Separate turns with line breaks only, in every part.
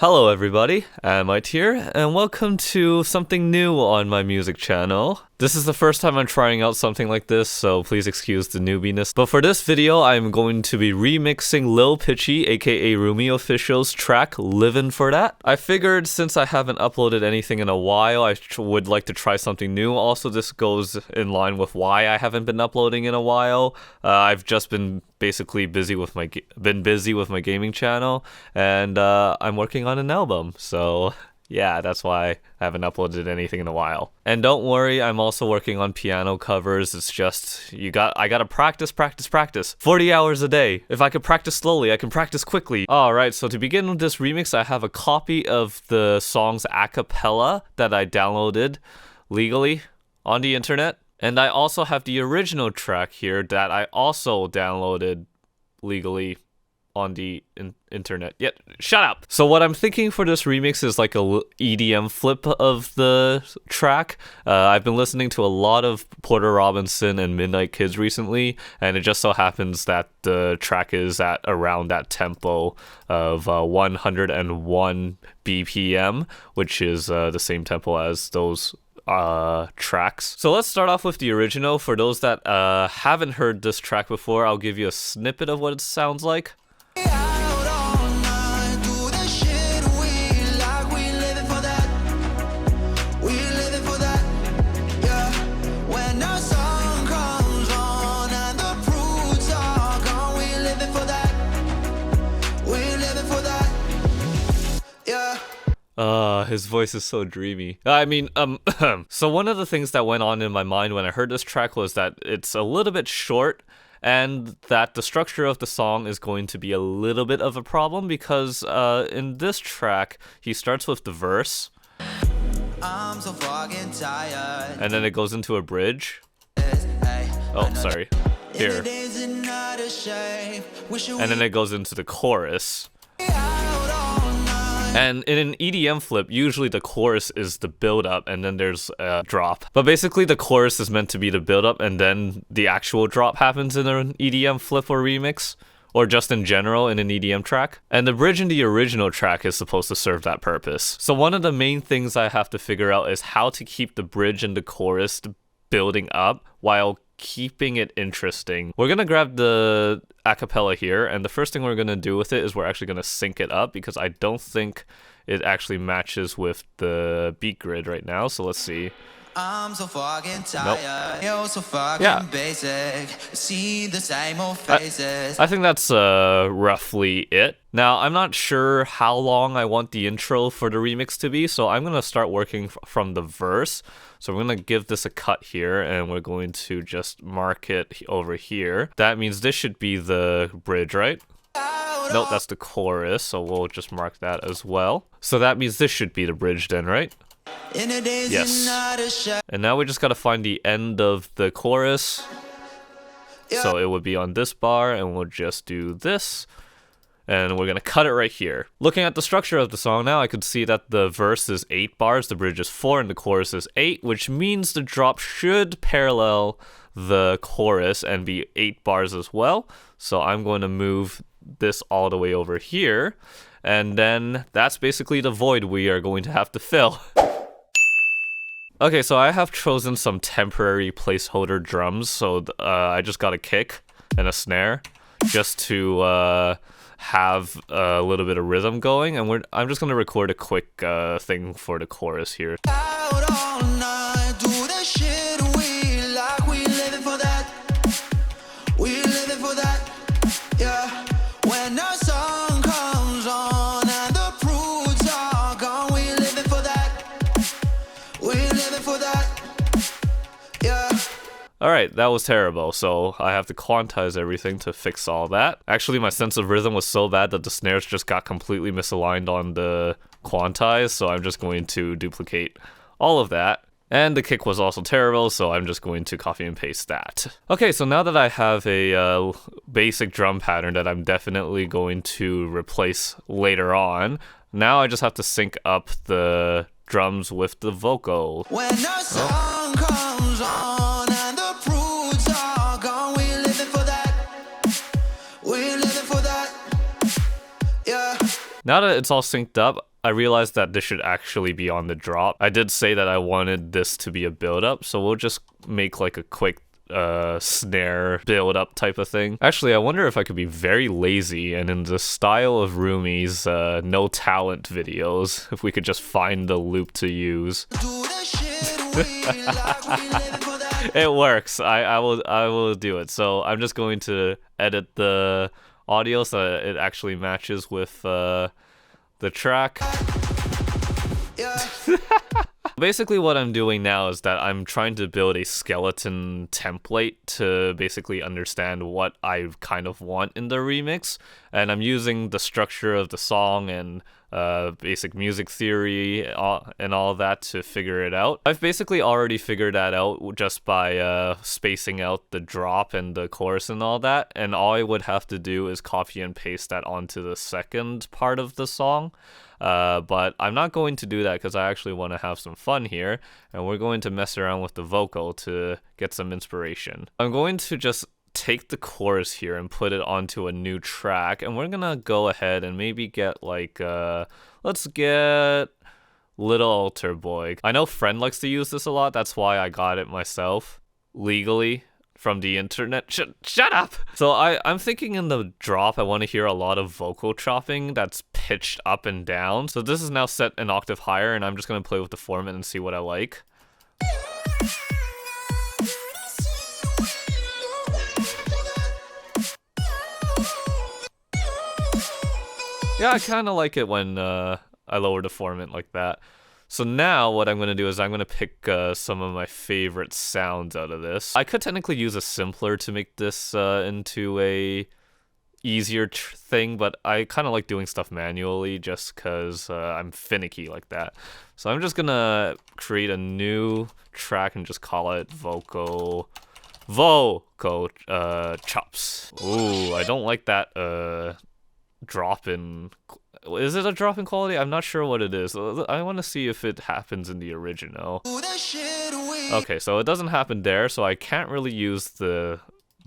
Hello everybody, Amyte here, and welcome to something new on my music channel. This is the first time I'm trying out something like this, so please excuse the newbiness. But for this video, I'm going to be remixing Lil Pitchy, aka Rumi Official's track, Livin' For That. I figured since I haven't uploaded anything in a while, I would like to try something new. Also, this goes in line with why I haven't been uploading in a while. I've just been basically busy with my gaming channel, and I'm working on an album, so yeah, that's why I haven't uploaded anything in a while. And don't worry, I'm also working on piano covers. It's just I gotta practice 40 hours a day. If I could practice slowly, I can practice quickly. Alright, so to begin with this remix, I have a copy of the song's a cappella that I downloaded legally on the internet. And I also have the original track here that I also downloaded legally on the internet. Yeah, shut up! So what I'm thinking for this remix is like a EDM flip of the track. I've been listening to a lot of Porter Robinson and Midnight Kids recently, and it just so happens that the track is at around that tempo of 101 BPM, which is the same tempo as those tracks. So let's start off with the original. For those that haven't heard this track before, I'll give you a snippet of what it sounds like. His voice is so dreamy. I mean, so one of the things that went on in my mind when I heard this track was that it's a little bit short, and that the structure of the song is going to be a little bit of a problem because in this track, he starts with the verse, I'm so fucking tired, and then it goes into a bridge. Oh, sorry. Here. And then it goes into the chorus. And in an EDM flip, usually the chorus is the build-up and then there's a drop. But basically the chorus is meant to be the build-up and then the actual drop happens in an EDM flip or remix, or just in general in an EDM track. And the bridge in the original track is supposed to serve that purpose. So one of the main things I have to figure out is how to keep the bridge and the chorus building up while keeping it interesting. We're gonna grab the acapella here, and the first thing we're gonna do with it is we're actually gonna sync it up because I don't think it actually matches with the beat grid right now. So let's see. I'm so fucking tired. Nope. You're so fucking basic. See the same old faces. I think that's roughly it. Now, I'm not sure how long I want the intro for the remix to be, so I'm going to start working from the verse. So we're going to give this a cut here, and we're going to just mark it over here. That means this should be the bridge, right? Nope, that's the chorus, so we'll just mark that as well. So that means this should be the bridge then, right? Yes. And now we just gotta find the end of the chorus. So it would be on this bar, and we'll just do this. And we're gonna cut it right here. Looking at the structure of the song now, I could see that the verse is 8 bars, the bridge is 4, and the chorus is 8, which means the drop should parallel the chorus and be 8 bars as well. So I'm going to move this all the way over here. And then that's basically the void we are going to have to fill. Okay, so I have chosen some temporary placeholder drums, so I just got a kick and a snare just to have a little bit of rhythm going, and I'm just going to record a quick thing for the chorus here. Out all night, do the shit we like, we living for that, we living for that, yeah, when our song comes on and the prudes are gone, we living for that, we living for that, yeah. Alright, that was terrible, so I have to quantize everything to fix all that. Actually, my sense of rhythm was so bad that the snares just got completely misaligned on the quantize, so I'm just going to duplicate all of that. And the kick was also terrible, so I'm just going to copy and paste that. Okay, so now that I have a basic drum pattern that I'm definitely going to replace later on, now I just have to sync up the drums with the vocal. When our song comes on and the prudes are gone, we living for that, we living for that, yeah. Now that it's all synced up, I realized that this should actually be on the drop. I did say that I wanted this to be a build-up, so we'll just make like a quick snare build-up type of thing. Actually, I wonder if I could be very lazy and in the style of Rumi's no talent videos, if we could just find the loop to use. It works. I will do it. So I'm just going to edit the audio so that it actually matches with the track. Basically what I'm doing now is that I'm trying to build a skeleton template to basically understand what I kind of want in the remix, and I'm using the structure of the song and basic music theory and all that to figure it out. I've basically already figured that out just by spacing out the drop and the chorus and all that, and all I would have to do is copy and paste that onto the second part of the song. But I'm not going to do that because I actually want to have some fun here, and we're going to mess around with the vocal to get some inspiration. I'm going to just take the chorus here and put it onto a new track, and we're gonna go ahead and maybe get like let's get Little Altar Boy. I know Friend likes to use this a lot, that's why I got it myself legally from the internet. Shut up! So I'm thinking in the drop I want to hear a lot of vocal chopping that's pitched up and down. So this is now set an octave higher, and I'm just going to play with the format and see what I like. Yeah, I kind of like it when I lower the format like that. So now what I'm going to do is I'm going to pick some of my favorite sounds out of this. I could technically use a simpler to make this into a easier thing, but I kind of like doing stuff manually just because I'm finicky like that. So I'm just going to create a new track and just call it vocal chops. Ooh, I don't like that drop in. Is it a drop in quality? I'm not sure what it is. I want to see if it happens in the original. Okay, so it doesn't happen there, so I can't really use the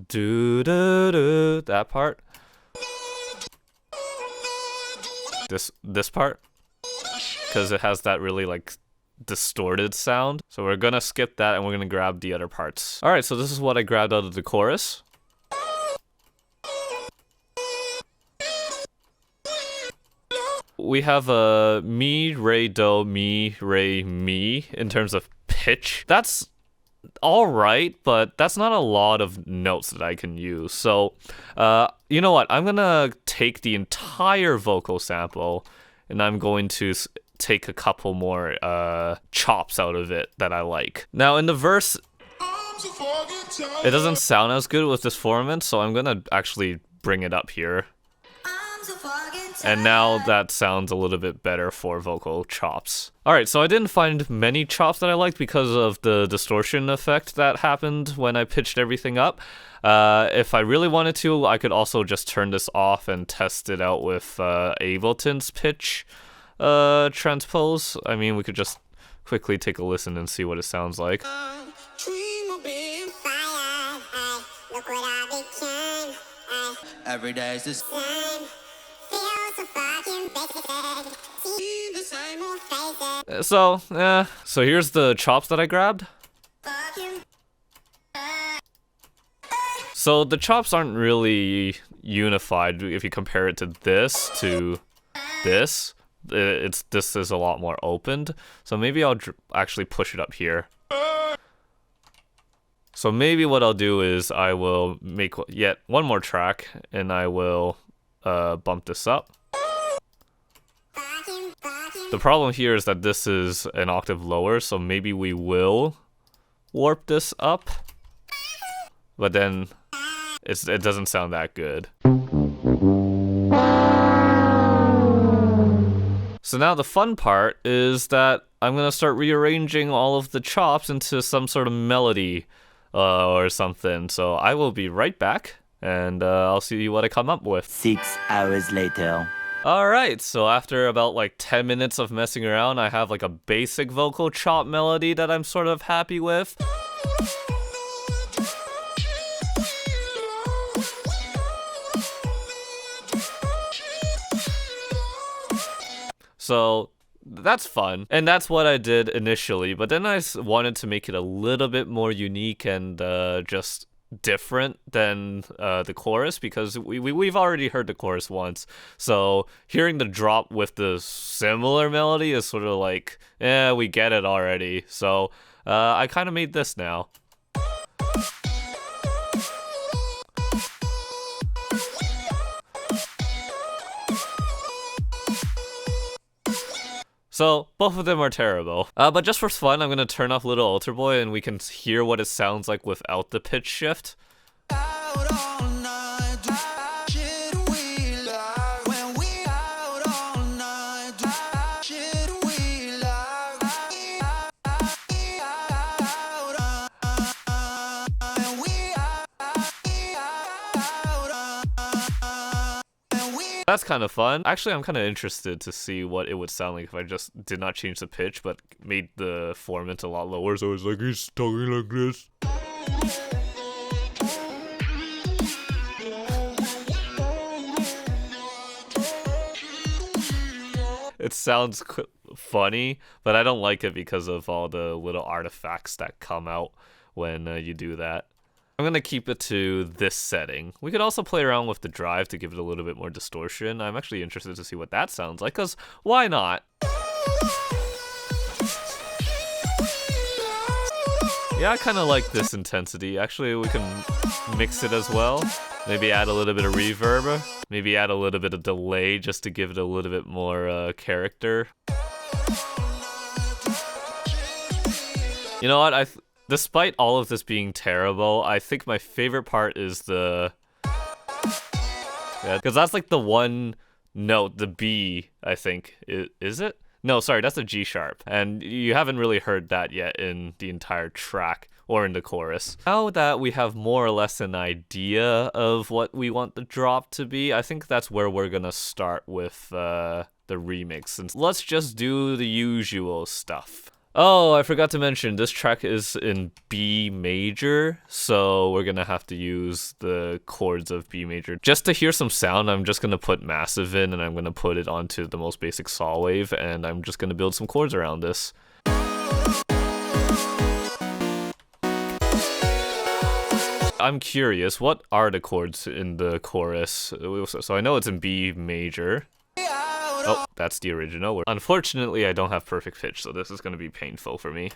do that part. This part, because it has that really like distorted sound. So we're gonna skip that and we're gonna grab the other parts. All right, so this is what I grabbed out of the chorus. We have a mi, re, do, mi, re, mi in terms of pitch. That's all right, but that's not a lot of notes that I can use. So, you know what? I'm gonna take the entire vocal sample and I'm going to take a couple more chops out of it that I like. Now, in the verse, it doesn't sound as good with this format, so I'm gonna actually bring it up here. And now that sounds a little bit better for vocal chops. Alright, so I didn't find many chops that I liked because of the distortion effect that happened when I pitched everything up. If I really wanted to, I could also just turn this off and test it out with Ableton's pitch transpose. I mean, we could just quickly take a listen and see what it sounds like. Every day is the same. So here's the chops that I grabbed. So the chops aren't really unified if you compare it to this this. This is a lot more opened. So maybe I'll actually push it up here. So maybe what I'll do is I will make yet one more track and I will bump this up. The problem here is that this is an octave lower, so maybe we will warp this up, but then it doesn't sound that good. So now the fun part is that I'm gonna start rearranging all of the chops into some sort of melody or something. So I will be right back, and I'll see what I come up with.
6 hours later.
Alright, so after about like 10 minutes of messing around, I have like a basic vocal chop melody that I'm sort of happy with. So that's fun. And that's what I did initially, but then I wanted to make it a little bit more unique and just different than the chorus, because we've already heard the chorus once. So hearing the drop with the similar melody is sort of like, we get it already. So I kind of made this now. So both of them are terrible. But just for fun, I'm gonna turn off Little Altar Boy and we can hear what it sounds like without the pitch shift. That's kind of fun. Actually, I'm kind of interested to see what it would sound like if I just did not change the pitch, but made the formant a lot lower, so it's like he's talking like this. It sounds funny, but I don't like it because of all the little artifacts that come out when you do that. I'm gonna keep it to this setting. We could also play around with the drive to give it a little bit more distortion. I'm actually interested to see what that sounds like, because why not? Yeah, I kind of like this intensity. Actually, we can mix it as well. Maybe add a little bit of reverb. Maybe add a little bit of delay just to give it a little bit more character. You know what? Despite all of this being terrible, I think my favorite part is the... Yeah, because that's like the one note, the B, I think. Is it? No, sorry, that's a G sharp. And you haven't really heard that yet in the entire track or in the chorus. Now that we have more or less an idea of what we want the drop to be, I think that's where we're gonna start with the remix. And let's just do the usual stuff. Oh, I forgot to mention, this track is in B major, so we're gonna have to use the chords of B major. Just to hear some sound, I'm just gonna put massive in, and I'm gonna put it onto the most basic saw wave, and I'm just gonna build some chords around this. I'm curious, what are the chords in the chorus? So I know it's in B major. Oh, that's the original. Unfortunately, I don't have perfect pitch, so this is going to be painful for me.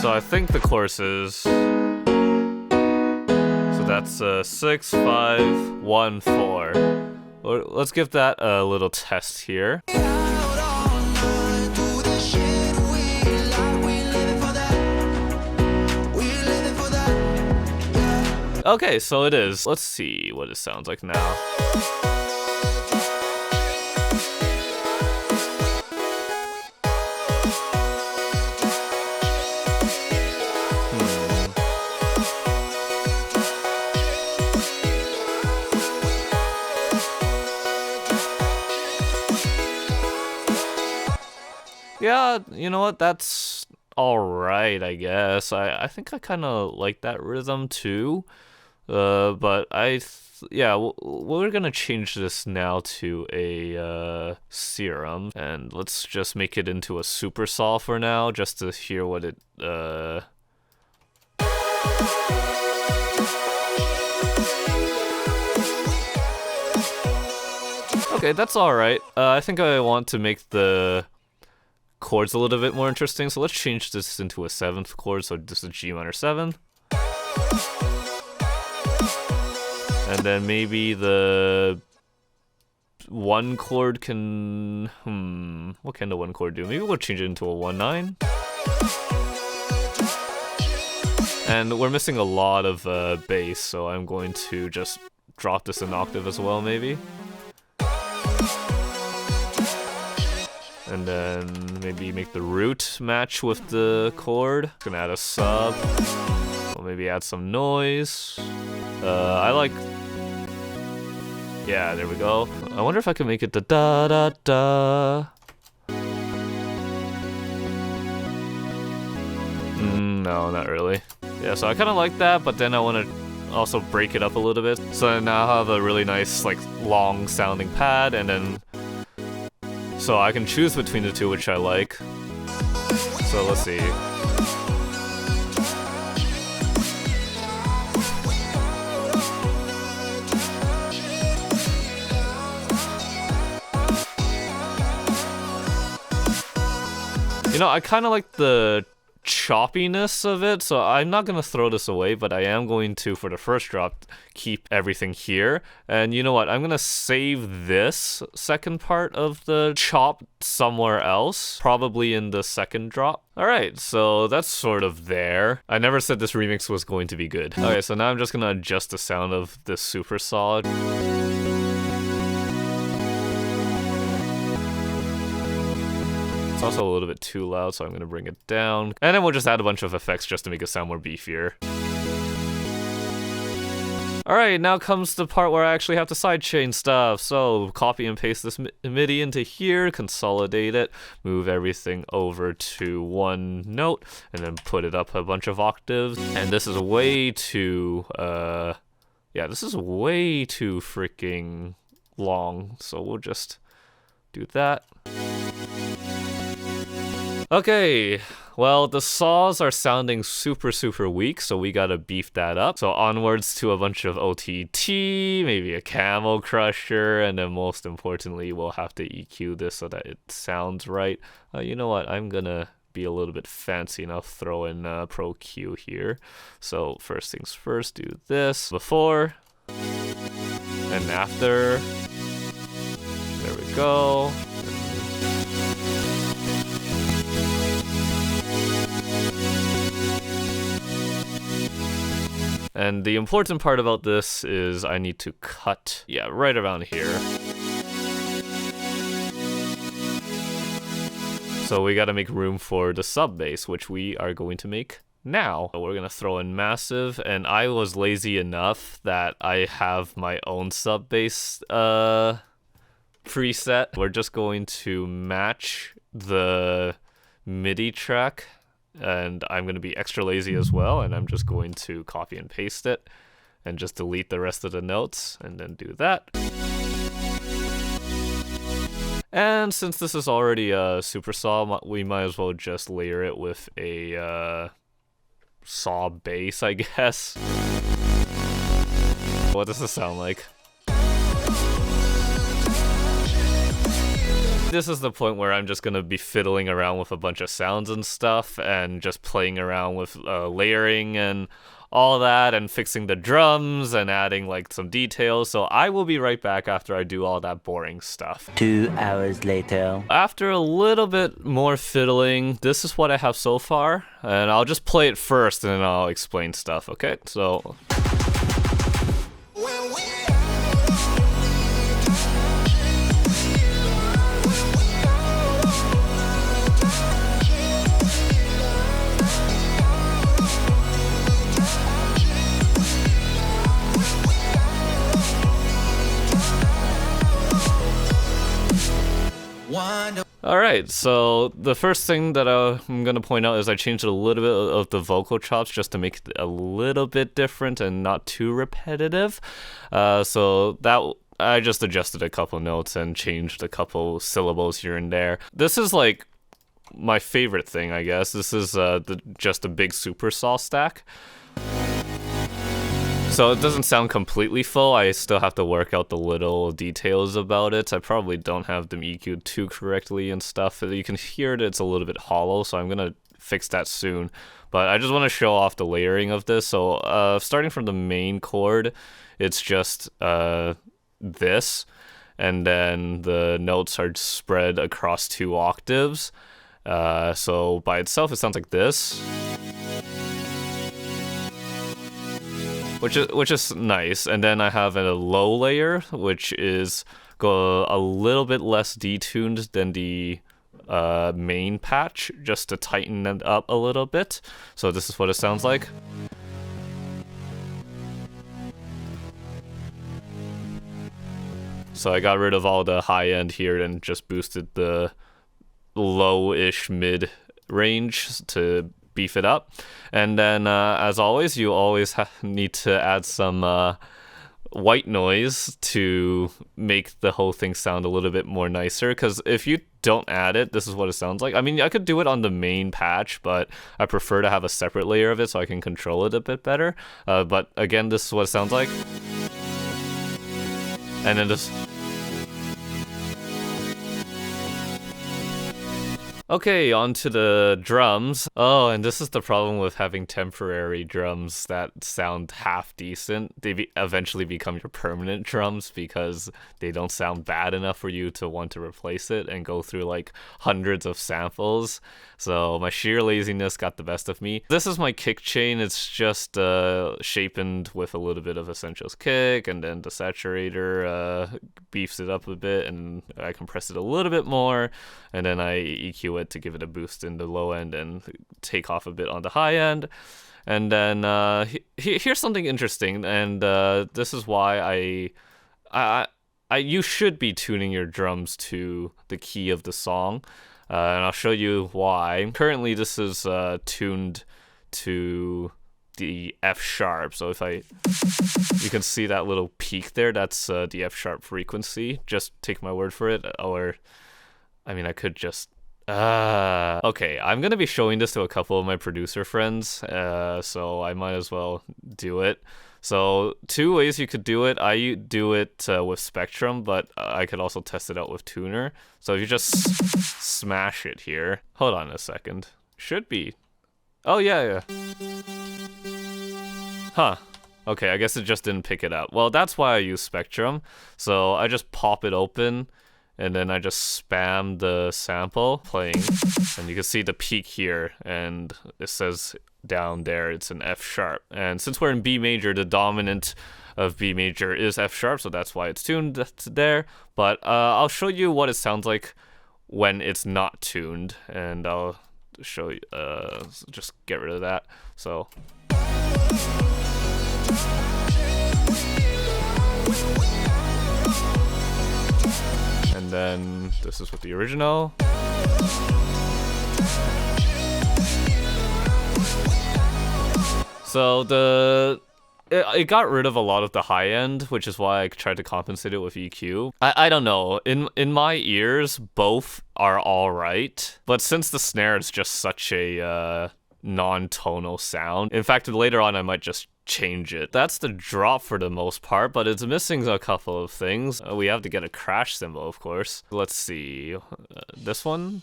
So I think the chorus is... So that's 6, 5, 1, 4. Let's give that a little test here. Okay, so it is. Let's see what it sounds like now. Yeah, you know what, that's alright, I guess. I think I kind of like that rhythm too. But yeah, we're gonna change this now to a serum, and let's just make it into a super saw for now, just to hear what it Okay, that's alright. I think I want to make the chords a little bit more interesting, so let's change this into a 7th chord, so this is G minor 7. And then maybe the 1 chord can... what can the 1 chord do? Maybe we'll change it into a 1-9. And we're missing a lot of bass, so I'm going to just drop this an octave as well, maybe. And then maybe make the root match with the chord. Gonna add a sub. Or maybe add some noise. I like Yeah, there we go. I wonder if I can make it the da da da. No, not really. Yeah, so I kind of like that, but then I want to also break it up a little bit. So I now have a really nice, like, long sounding pad, and then so I can choose between the two, which I like. So let's see. You know, I kind of like the choppiness of it, so I'm not gonna throw this away, but I am going to, for the first drop, keep everything here. And you know what, I'm gonna save this second part of the chop somewhere else, probably in the second drop. Alright, so that's sort of there. I never said this remix was going to be good. Okay, so now I'm just gonna adjust the sound of this super solid. It's also a little bit too loud, so I'm going to bring it down. And then we'll just add a bunch of effects just to make it sound more beefier. Alright, now comes the part where I actually have to sidechain stuff. So copy and paste this MIDI into here, consolidate it, move everything over to one note, and then put it up a bunch of octaves. And this is way too, yeah, this is way too freaking long. So we'll just do that. Okay, well, the saws are sounding super weak, so we gotta beef that up. So onwards to a bunch of OTT, maybe a Camel Crusher, and then most importantly, we'll have to EQ this so that it sounds right. You know what, I'm gonna be a little bit fancy and I'll throw in Pro Q here. So first things first, do this before and after. There we go. And the important part about this is I need to cut, yeah, right around here. So we gotta make room for the sub bass, which we are going to make now. We're gonna throw in massive, and I was lazy enough that I have my own sub bass preset. We're just going to match the MIDI track. And I'm going to be extra lazy as well, and I'm just going to copy and paste it and just delete the rest of the notes and then do that. And since this is already a super saw, we might as well just layer it with a saw bass, I guess. What does this sound like? This is the point where I'm just gonna be fiddling around with a bunch of sounds and stuff and just playing around with layering and all that and fixing the drums and adding like some details. So I will be right back after I do all that boring stuff.
2 hours later.
After a little bit more fiddling, this is what I have so far, and I'll just play it first and then I'll explain stuff, okay? So alright, so the first thing that I'm going to point out is I changed a little bit of the vocal chops just to make it a little bit different and not too repetitive. So that I just adjusted a couple notes and changed a couple syllables here and there. This is like my favorite thing, I guess. This is just a big super saw stack. So it doesn't sound completely full. I still have to work out the little details about it. I probably don't have them EQ'd too correctly and stuff. You can hear that it's a little bit hollow, so I'm gonna fix that soon. But I just want to show off the layering of this. So starting from the main chord, it's just this, and then the notes are spread across 2 octaves. So by itself, it sounds like this. Which is nice, and then I have a low layer, which is a little bit less detuned than the main patch, just to tighten it up a little bit. So this is what it sounds like. So I got rid of all the high end here and just boosted the low-ish mid range to beef it up. And then as always, you always need to add some white noise to make the whole thing sound a little bit more nicer, because if you don't add it, this is what it sounds like. I mean, I could do it on the main patch, but I prefer to have a separate layer of it so I can control it a bit better. But again, this is what it sounds like. And then this. Okay, on to the drums. Oh, and this is the problem with having temporary drums that sound half decent. They eventually become your permanent drums because they don't sound bad enough for you to want to replace it and go through like hundreds of samples. So my sheer laziness got the best of me. This is my kick chain. It's just shapened with a little bit of Essentials kick, and then the saturator beefs it up a bit, and I compress it a little bit more, and then I EQ it to give it a boost in the low end and take off a bit on the high end. And then here's something interesting, and this is why you should be tuning your drums to the key of the song, and I'll show you why. Currently, this is tuned to the F sharp. So you can see that little peak there. That's the F sharp frequency. Just take my word for it, or I mean, I could just. Okay, I'm gonna be showing this to a couple of my producer friends, so I might as well do it. So 2 ways you could do it. I do it with Spectrum, but I could also test it out with Tuner. So if you just smash it here. Hold on a second. Should be. Oh, yeah. Huh. Okay, I guess it just didn't pick it up. Well, that's why I use Spectrum. So I just pop it open, and then I just spam the sample playing, and you can see the peak here, and it says down there it's an F sharp. And since we're in B major, the dominant of B major is F sharp, so that's why it's tuned there. But I'll show you what it sounds like when it's not tuned, and I'll show you, just get rid of that. So. And then this is with the original. So it got rid of a lot of the high end, which is why I tried to compensate it with EQ. I don't know. In my ears, both are all right. But since the snare is just such a non-tonal sound, in fact, later on I might just change it. That's the drop for the most part, but it's missing a couple of things. We have to get a crash cymbal, of course. Let's see. This one?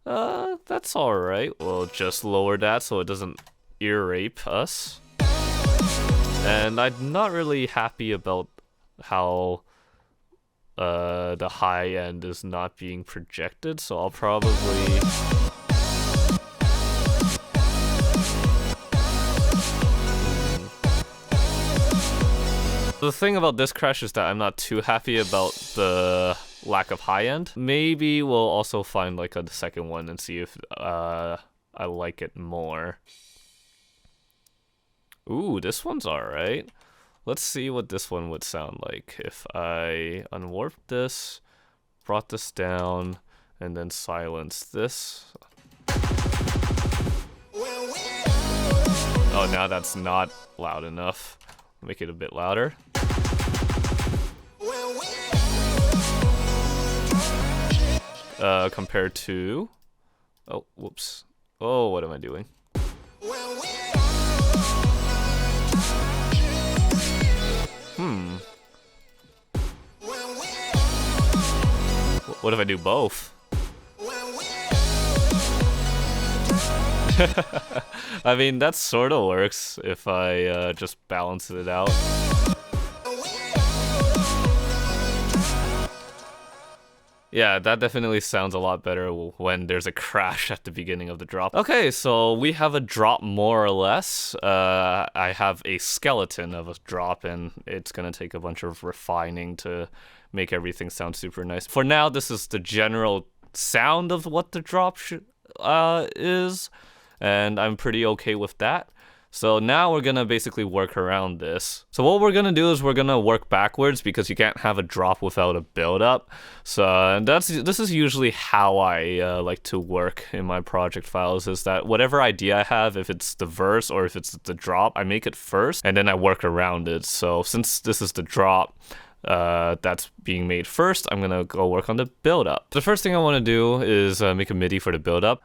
That's alright. We'll just lower that so it doesn't ear rape us. And I'm not really happy about how the high end is not being projected, so I'll probably... The thing about this crash is that I'm not too happy about the lack of high end. Maybe we'll also find like a second one and see if I like it more. Ooh, this one's alright. Let's see what this one would sound like if I unwarped this, brought this down, and then silenced this. Oh, now that's not loud enough. Make it a bit louder. Compared to... Oh, whoops. Oh, what am I doing? What if I do both? I mean, that sort of works if I just balance it out. Yeah, that definitely sounds a lot better when there's a crash at the beginning of the drop. Okay, so we have a drop more or less. I have a skeleton of a drop, and it's gonna take a bunch of refining to make everything sound super nice. For now, this is the general sound of what the drop is, and I'm pretty okay with that. So now we're gonna basically work around this. So what we're gonna do is we're gonna work backwards because you can't have a drop without a build up. So this is usually how I like to work in my project files, is that whatever idea I have, if it's the verse or if it's the drop, I make it first and then I work around it. So since this is the drop, that's being made first, I'm gonna go work on the build up. The first thing I want to do is make a MIDI for the build up.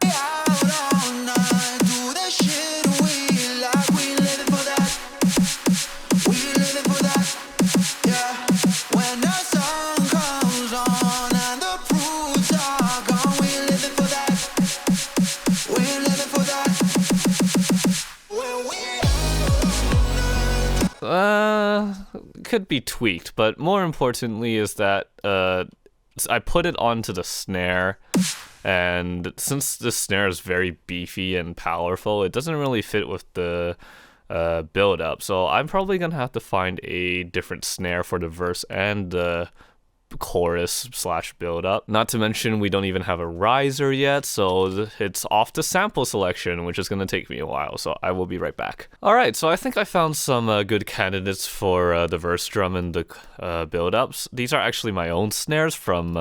Could be tweaked, but more importantly is that I put it onto the snare, and since the snare is very beefy and powerful, it doesn't really fit with the build up. So I'm probably gonna have to find a different snare for the verse and the chorus / build up. Not to mention we don't even have a riser yet, so it's off to sample selection, which is going to take me a while, so I will be right back. Alright, so I think I found some good candidates for the verse drum and the build ups. These are actually my own snares from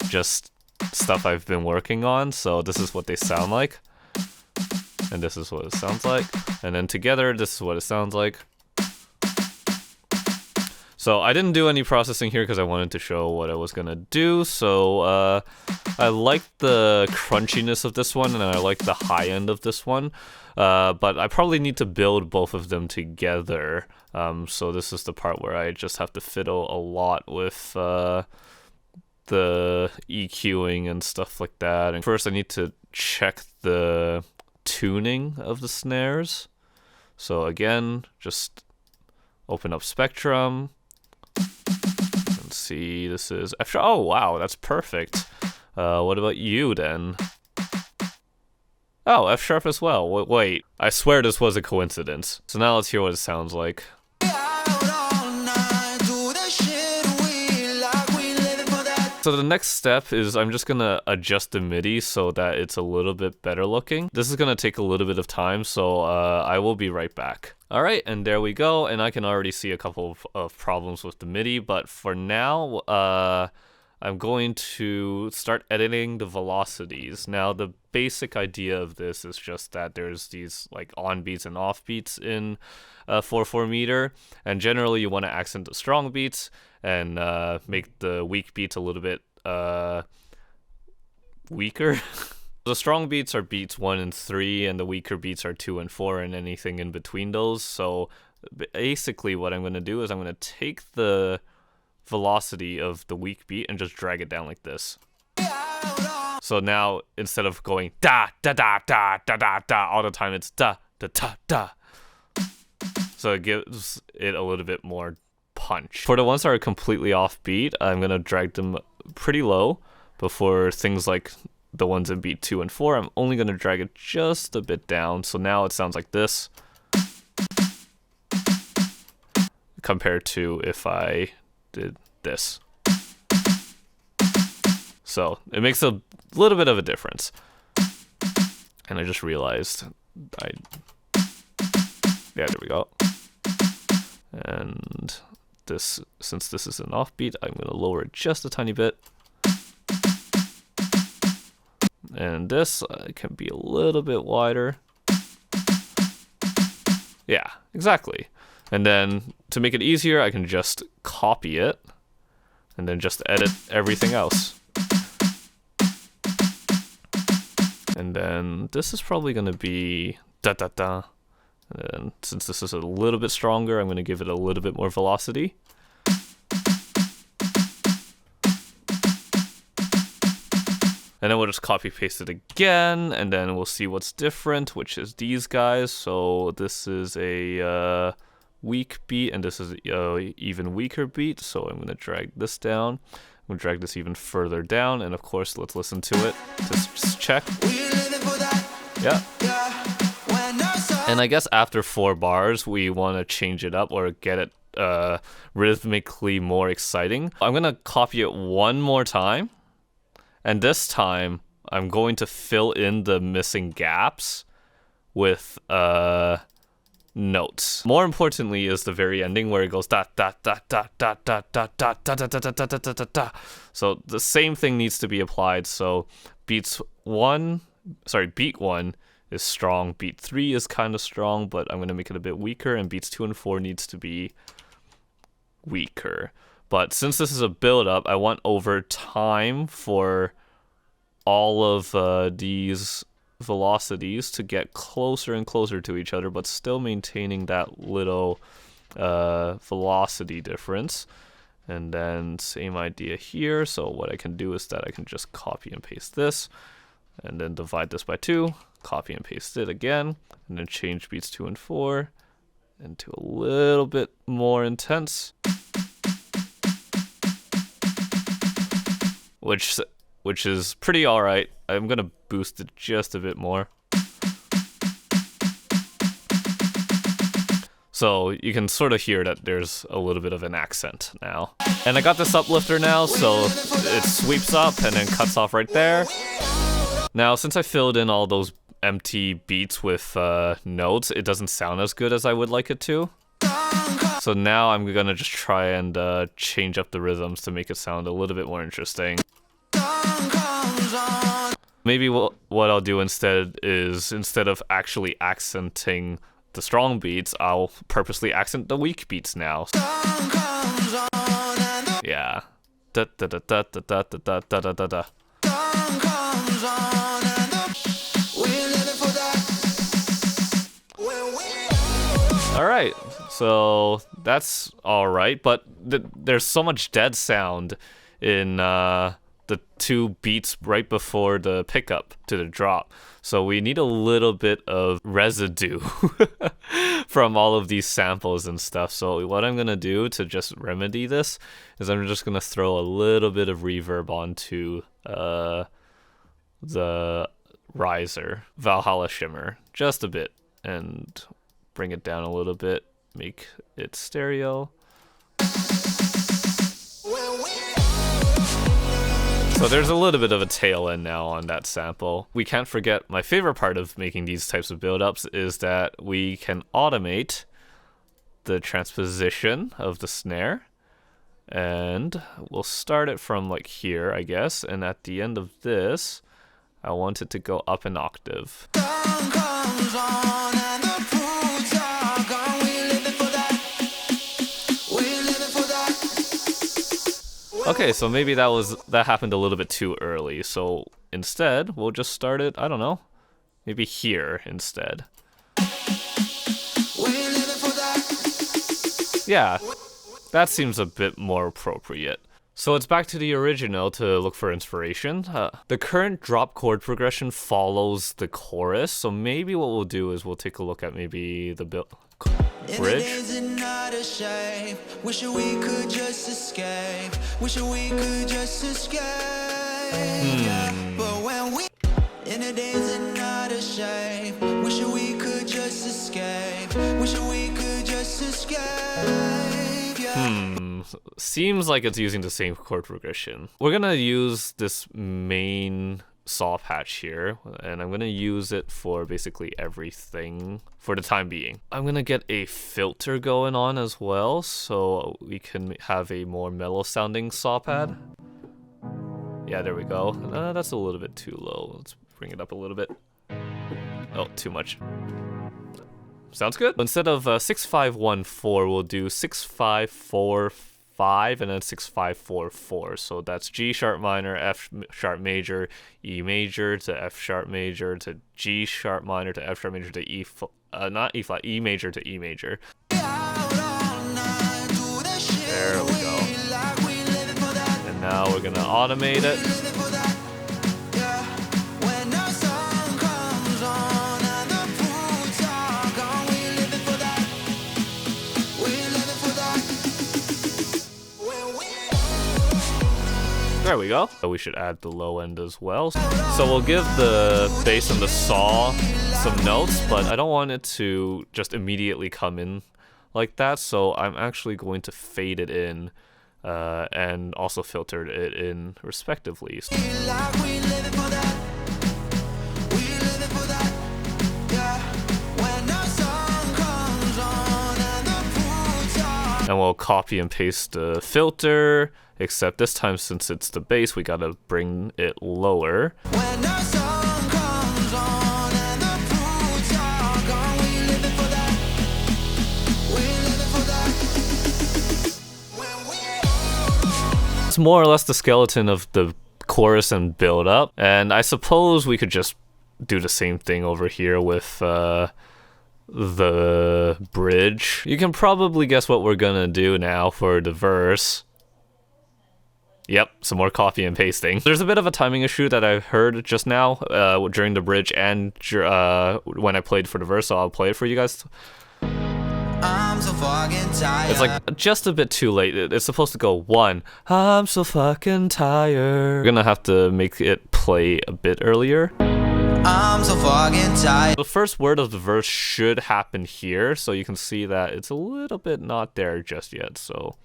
just stuff I've been working on, so this is what they sound like, and this is what it sounds like, and then together this is what it sounds like. So I didn't do any processing here because I wanted to show what I was gonna do. So I like the crunchiness of this one and I like the high end of this one, but I probably need to build both of them together. So this is the part where I just have to fiddle a lot with the EQing and stuff like that. And first I need to check the tuning of the snares. So again, just open up Spectrum. Let's see, this is F sharp. Oh wow, that's perfect. What about you then? Oh, F sharp as well. Wait, I swear this was a coincidence. So now let's hear what it sounds like. So the next step is I'm just gonna adjust the MIDI so that it's a little bit better looking. This is gonna take a little bit of time, so I will be right back. All right, and there we go, and I can already see a couple of problems with the MIDI, but for now, I'm going to start editing the velocities. Now, the basic idea of this is just that there's these like on beats and off beats in 4/4 meter, and generally you want to accent the strong beats and make the weak beats a little bit weaker. The strong beats are beats 1 and 3, and the weaker beats are 2 and 4, and anything in between those. So basically what I'm going to do is I'm going to take the velocity of the weak beat and just drag it down like this. So now instead of going da da da da da da da all the time, it's da da da da. So it gives it a little bit more punch. For the ones that are completely off beat, I'm going to drag them pretty low. But for things like the ones in beat 2 and 4, I'm only going to drag it just a bit down. So now it sounds like this compared to if I did this. So it makes a little bit of a difference. And I just realized yeah, there we go. And this, since this is an offbeat, I'm going to lower it just a tiny bit. And this can be a little bit wider. Yeah, exactly. And then to make it easier, I can just copy it and then just edit everything else. And then this is probably going to be da da da. And then since this is a little bit stronger, I'm going to give it a little bit more velocity. And then we'll just copy paste it again, and then we'll see what's different, which is these guys. So this is a weak beat, and this is a even weaker beat. So I'm gonna drag this down. I'm gonna drag this even further down, and of course, let's listen to it to just check. Yeah. And I guess after 4 bars, we want to change it up or get it rhythmically more exciting. I'm gonna copy it one more time. And this time, I'm going to fill in the missing gaps with notes. More importantly is the very ending where it goes da da da da da da da da da da da da da da da da. So the same thing needs to be applied. So beat 1 is strong, beat 3 is kind of strong, but I'm gonna make it a bit weaker, and beats 2 and 4 needs to be weaker. But since this is a build-up, I want over time for all of these velocities to get closer and closer to each other, but still maintaining that little velocity difference. And then same idea here. So what I can do is that I can just copy and paste this, and then divide this by 2, copy and paste it again, and then change beats 2 and 4 into a little bit more intense, which is pretty alright. I'm gonna boost it just a bit more. So you can sort of hear that there's a little bit of an accent now. And I got this uplifter now, so it sweeps up and then cuts off right there. Now, since I filled in all those empty beats with notes, it doesn't sound as good as I would like it to. So now I'm gonna just try and change up the rhythms to make it sound a little bit more interesting. Maybe what I'll do instead is, instead of actually accenting the strong beats, I'll purposely accent the weak beats now. Yeah. Da da da da da da da da da da da. Alright, so that's alright, but there's so much dead sound in the 2 beats right before the pickup to the drop. So we need a little bit of residue from all of these samples and stuff. So what I'm gonna do to just remedy this is I'm just gonna throw a little bit of reverb onto the riser, Valhalla Shimmer, just a bit, and bring it down a little bit, make it stereo. So there's a little bit of a tail end now on that sample. We can't forget my favorite part of making these types of build-ups is that we can automate the transposition of the snare. And we'll start it from like here, I guess. And at the end of this, I want it to go up an octave. Okay, so maybe that happened a little bit too early. So instead, we'll just start it, I don't know, maybe here instead. Yeah, that seems a bit more appropriate. So it's back to the original to look for inspiration. The current drop chord progression follows the chorus, so maybe what we'll do is we'll take a look at maybe the bridge. Wish we could just escape. Wish we could just escape. But when we in the days are not a shame. Wish we could just escape. Wish we could just escape. Seems like it's using the same chord progression. We're gonna use this main saw patch here, and I'm gonna use it for basically everything for the time being. I'm gonna get a filter going on as well, so we can have a more mellow sounding saw pad. Yeah, there we go. That's a little bit too low. Let's bring it up a little bit. Oh, too much. Sounds good. Instead of 6-5-1-4, we'll do 6-5-4-5 and then 6-5-4-4. So that's G sharp minor, F sharp major, E major to F sharp major to G sharp minor to F sharp major to E not E flat, E major to E major. There we go. And now we're gonna automate it. There we go. We should add the low end as well. So we'll give the bass and the saw some notes, but I don't want it to just immediately come in like that. So I'm actually going to fade it in and also filter it in respectively. And we'll copy and paste the filter, except this time since it's the bass, we gotta bring it lower.
When the sun comes on and the fruits are gone, we living for that. We living for that. When we
It's more or less the skeleton of the chorus and build up. And I suppose we could just do the same thing over here with the bridge. You can probably guess what we're gonna do now for the verse. Yep, some more copy and pasting. There's a bit of a timing issue that I heard just now during the bridge and when I played for the verse, so I'll play it for you guys.
I'm so fucking tired.
It's like just a bit too late. It's supposed to go 1. I'm so fucking tired. We're gonna have to make it play a bit earlier.
I'm so fucking tired.
The first word of the verse should happen here, so you can see that it's a little bit not there just yet, so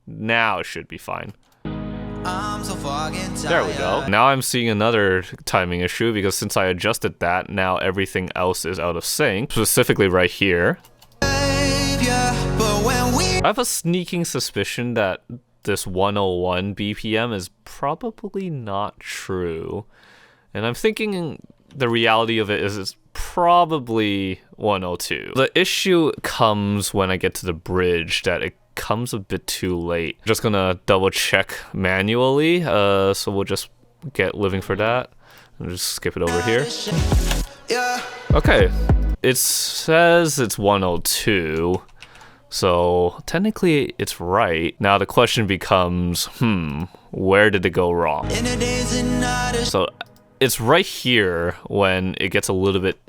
now it should be fine.
I'm so fucking tired.
There we go. Now I'm seeing another timing issue because since I adjusted that, now everything else is out of sync, specifically right here.
But when we
I have a sneaking suspicion that this 101 BPM is probably not true. And I'm thinking the reality of it is it's probably 102. The issue comes when I get to the bridge that it comes a bit too late. Just gonna double check manually, so we'll just get living for that. And just skip it over here.
yeah,
Okay, it says it's 102. So technically it's right. Now the question becomes, where did it go wrong?
in the days and nights.
So it's right here when it gets a little bit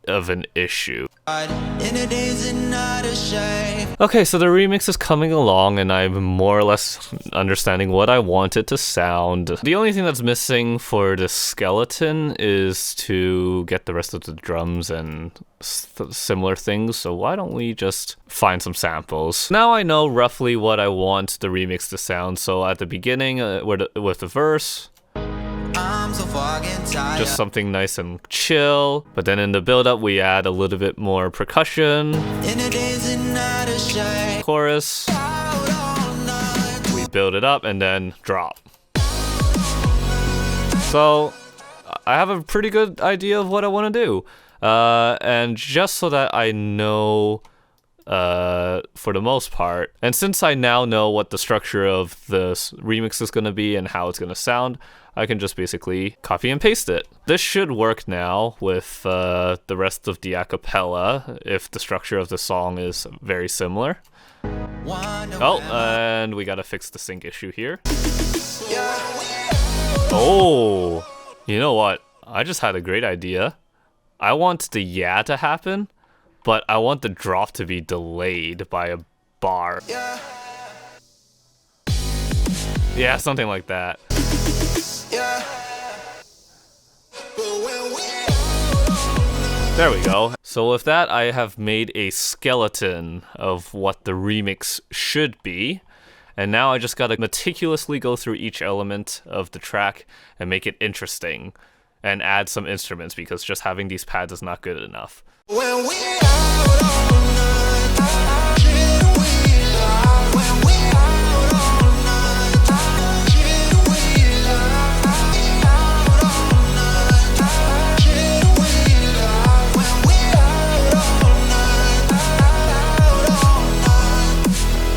of an issue.
In the days and nights, shame.
Okay, so the remix is coming along and I'm more or less understanding what I want it to sound. The only thing that's missing for the skeleton is to get the rest of the drums and similar things, so why don't we just find some samples. Now I know roughly what I want the remix to sound, so at the beginning with the verse,
I'm so fucking tired.
just something nice and chill, but then in the build-up we add a little bit more percussion,
in the days and nights, shame.
chorus,
Out all night.
we build it up, and then drop. So I have a pretty good idea of what I want to do, and just so that I know for the most part, and since I now know what the structure of the remix is going to be and how it's going to sound, I can just basically copy and paste it. This should work now with the rest of the acapella if the structure of the song is very similar.
Wonder
Oh,
when
and we gotta fix the sync issue here.
yeah.
Oh, you know what? I just had a great idea. I want the yeah to happen, but I want the drop to be delayed by a bar.
Yeah,
Yeah, something like that.
yeah. But when we
There we go. So with that, I have made a skeleton of what the remix should be. And now I just gotta meticulously go through each element of the track and make it interesting. And add some instruments because just having these pads is not good enough.
out all night.